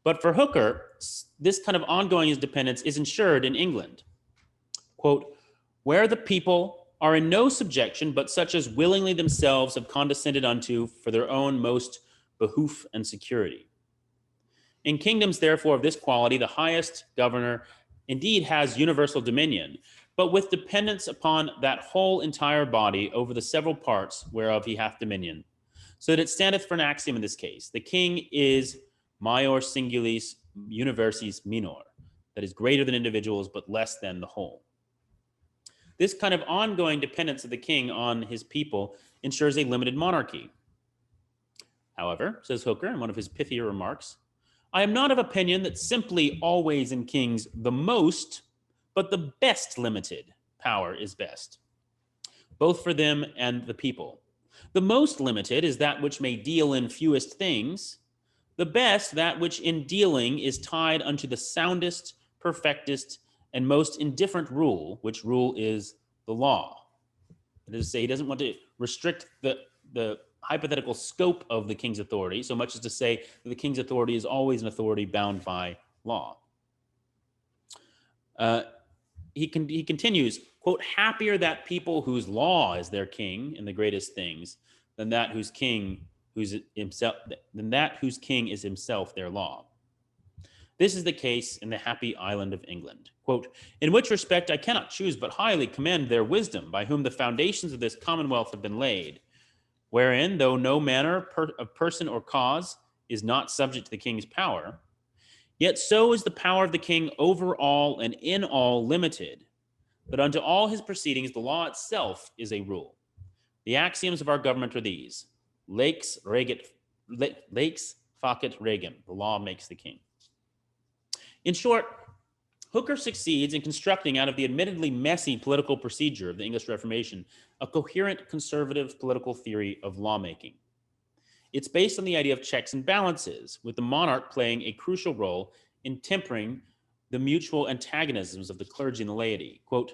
But for Hooker, this kind of ongoing independence is ensured in England. Quote, where the people are in no subjection, but such as willingly themselves have condescended unto for their own most behoof and security. In kingdoms, therefore, of this quality, the highest governor indeed has universal dominion, but with dependence upon that whole entire body over the several parts whereof he hath dominion. So that it standeth for an axiom in this case, the king is maior singulis universis minor, that is greater than individuals, but less than the whole. This kind of ongoing dependence of the king on his people ensures a limited monarchy. However, says Hooker in one of his pithier remarks, I am not of opinion that simply always in kings the most, but the best limited power is best, both for them and the people. The most limited is that which may deal in fewest things, the best that which in dealing is tied unto the soundest, perfectest, and most indifferent rule, which rule is the law. That is to say, he doesn't want to restrict the hypothetical scope of the king's authority so much as to say that the king's authority is always an authority bound by law. He continues, quote, happier that people whose law is their king in the greatest things than that whose king is himself their law. This is the case in the happy island of England. Quote, in which respect I cannot choose but highly commend their wisdom, by whom the foundations of this commonwealth have been laid, wherein, though no manner of person or cause is not subject to the king's power, yet so is the power of the king over all and in all limited, but unto all his proceedings the law itself is a rule. The axioms of our government are these: lex facet regem, the law makes the king. In short, Hooker succeeds in constructing out of the admittedly messy political procedure of the English Reformation a coherent conservative political theory of lawmaking. It's based on the idea of checks and balances, with the monarch playing a crucial role in tempering the mutual antagonisms of the clergy and the laity. Quote,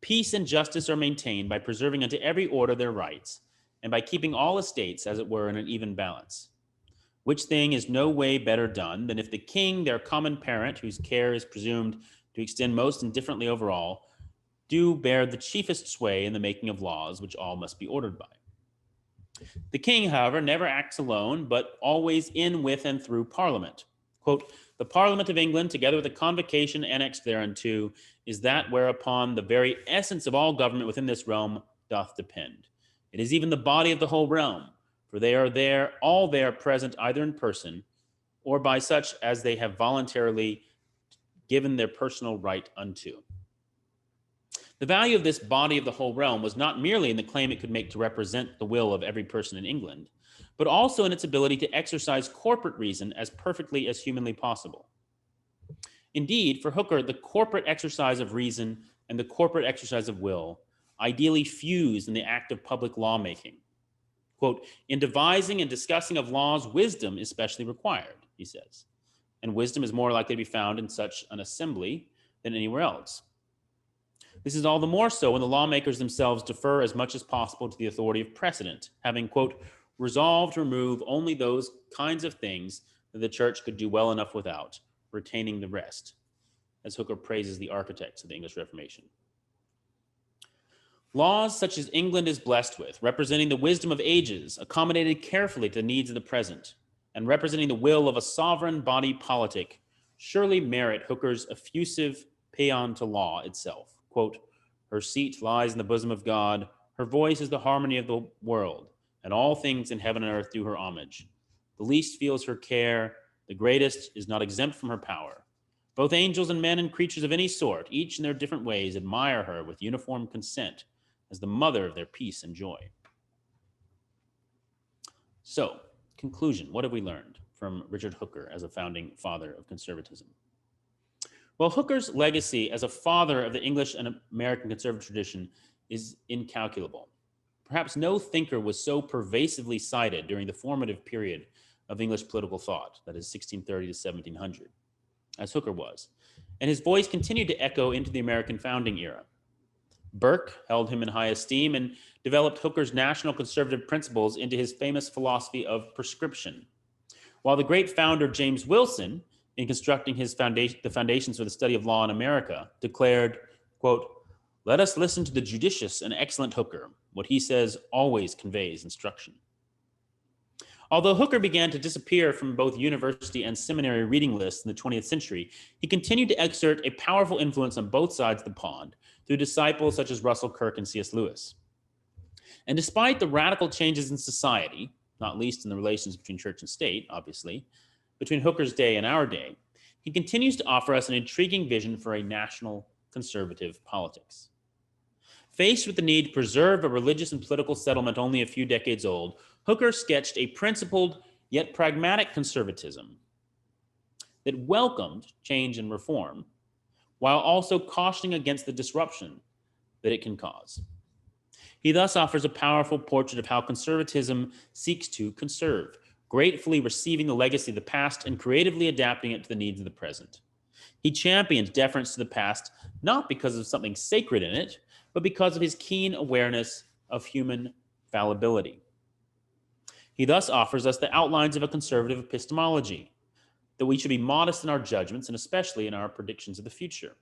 peace and justice are maintained by preserving unto every order their rights, and by keeping all estates, as it were, in an even balance. Which thing is no way better done than if the king, their common parent, whose care is presumed to extend most indifferently over all, do bear the chiefest sway in the making of laws, which all must be ordered by. The king, however, never acts alone, but always in, with, and through Parliament. Quote, the Parliament of England, together with the convocation annexed thereunto, is that whereupon the very essence of all government within this realm doth depend. It is even the body of the whole realm, for they are there, all there present, either in person, or by such as they have voluntarily given their personal right unto. The value of this body of the whole realm was not merely in the claim it could make to represent the will of every person in England, but also in its ability to exercise corporate reason as perfectly as humanly possible. Indeed, for Hooker, the corporate exercise of reason and the corporate exercise of will ideally fuse in the act of public lawmaking. Quote, in devising and discussing of laws, wisdom is specially required, he says, and wisdom is more likely to be found in such an assembly than anywhere else. This is all the more so when the lawmakers themselves defer as much as possible to the authority of precedent, having, quote, resolved to remove only those kinds of things that the church could do well enough without, retaining the rest, as Hooker praises the architects of the English Reformation. Laws such as England is blessed with, representing the wisdom of ages, accommodated carefully to the needs of the present, and representing the will of a sovereign body politic, surely merit Hooker's effusive paean to law itself. Quote, her seat lies in the bosom of God, her voice is the harmony of the world, and all things in heaven and earth do her homage. The least feels her care, the greatest is not exempt from her power. Both angels and men and creatures of any sort, each in their different ways, admire her with uniform consent as the mother of their peace and joy. So, conclusion, what have we learned from Richard Hooker as a founding father of conservatism? Well, Hooker's legacy as a father of the English and American conservative tradition is incalculable. Perhaps no thinker was so pervasively cited during the formative period of English political thought, that is 1630 to 1700, as Hooker was, and his voice continued to echo into the American founding era. Burke held him in high esteem and developed Hooker's national conservative principles into his famous philosophy of prescription. While the great founder James Wilson, in constructing the foundations for the study of law in America, declared, quote, let us listen to the judicious and excellent Hooker. What he says always conveys instruction. Although Hooker began to disappear from both university and seminary reading lists in the 20th century, he continued to exert a powerful influence on both sides of the pond through disciples such as Russell Kirk and C.S. Lewis. And despite the radical changes in society, not least in the relations between church and state, obviously, between Hooker's day and our day, he continues to offer us an intriguing vision for a national conservative politics. Faced with the need to preserve a religious and political settlement only a few decades old, Hooker sketched a principled yet pragmatic conservatism that welcomed change and reform, while also cautioning against the disruption that it can cause. He thus offers a powerful portrait of how conservatism seeks to conserve, gratefully receiving the legacy of the past and creatively adapting it to the needs of the present. He championed deference to the past, not because of something sacred in it, but because of his keen awareness of human fallibility. He thus offers us the outlines of a conservative epistemology, that we should be modest in our judgments and especially in our predictions of the future,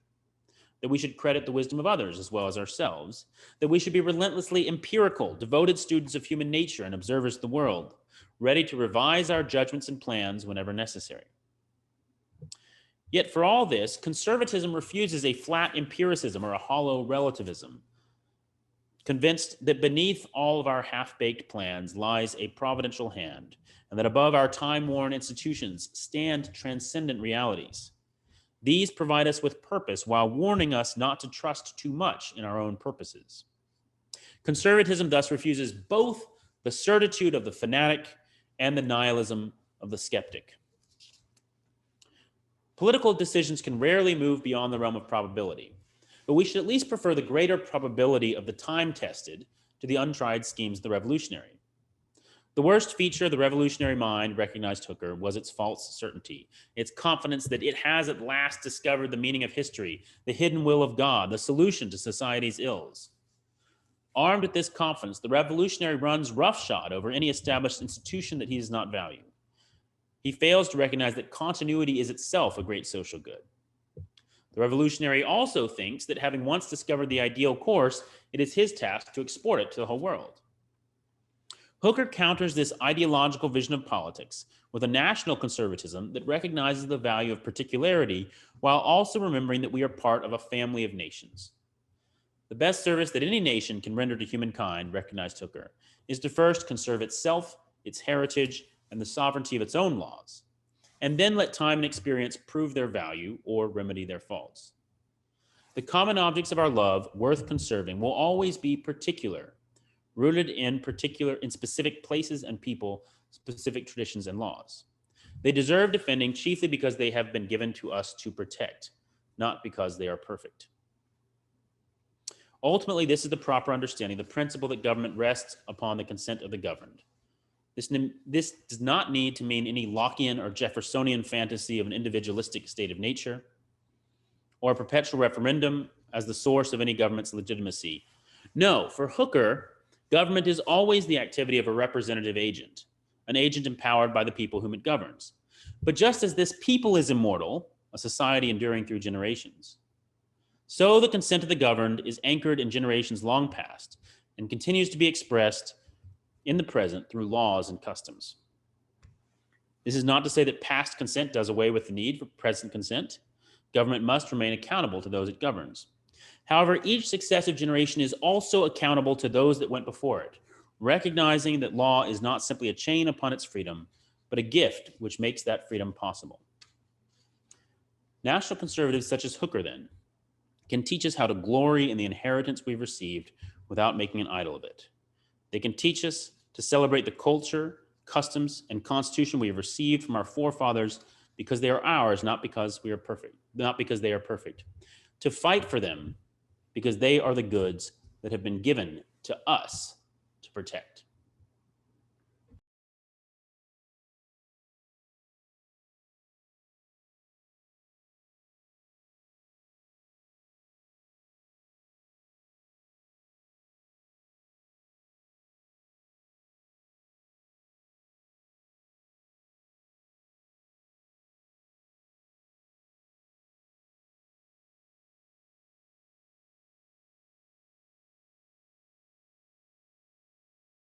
that we should credit the wisdom of others as well as ourselves, that we should be relentlessly empirical, devoted students of human nature and observers of the world, ready to revise our judgments and plans whenever necessary. Yet for all this, conservatism refuses a flat empiricism or a hollow relativism, convinced that beneath all of our half-baked plans lies a providential hand, and that above our time-worn institutions stand transcendent realities. These provide us with purpose while warning us not to trust too much in our own purposes. Conservatism thus refuses both the certitude of the fanatic and the nihilism of the skeptic. Political decisions can rarely move beyond the realm of probability, but we should at least prefer the greater probability of the time-tested to the untried schemes of the revolutionary. The worst feature of the revolutionary mind, recognized Hooker, was its false certainty, its confidence that it has at last discovered the meaning of history, the hidden will of God, the solution to society's ills. Armed with this confidence, the revolutionary runs roughshod over any established institution that he does not value. He fails to recognize that continuity is itself a great social good. The revolutionary also thinks that having once discovered the ideal course, it is his task to export it to the whole world. Hooker counters this ideological vision of politics with a national conservatism that recognizes the value of particularity while also remembering that we are part of a family of nations. The best service that any nation can render to humankind, recognized Hooker, is to first conserve itself, its heritage, and the sovereignty of its own laws, and then let time and experience prove their value or remedy their faults. The common objects of our love, worth conserving, will always be particular, rooted in specific places and people, specific traditions and laws. They deserve defending chiefly because they have been given to us to protect, not because they are perfect. Ultimately, this is the proper understanding, the principle that government rests upon the consent of the governed. This does not need to mean any Lockean or Jeffersonian fantasy of an individualistic state of nature, or a perpetual referendum as the source of any government's legitimacy. No, for Hooker, government is always the activity of a representative agent, an agent empowered by the people whom it governs. But just as this people is immortal, a society enduring through generations, so the consent of the governed is anchored in generations long past and continues to be expressed in the present through laws and customs. This is not to say that past consent does away with the need for present consent. Government must remain accountable to those it governs. However, each successive generation is also accountable to those that went before it, recognizing that law is not simply a chain upon its freedom, but a gift which makes that freedom possible. National conservatives such as Hooker, then, can teach us how to glory in the inheritance we've received without making an idol of it. They can teach us to celebrate the culture, customs, and constitution we have received from our forefathers because they are ours, not because they are perfect. To fight for them because they are the goods that have been given to us to protect.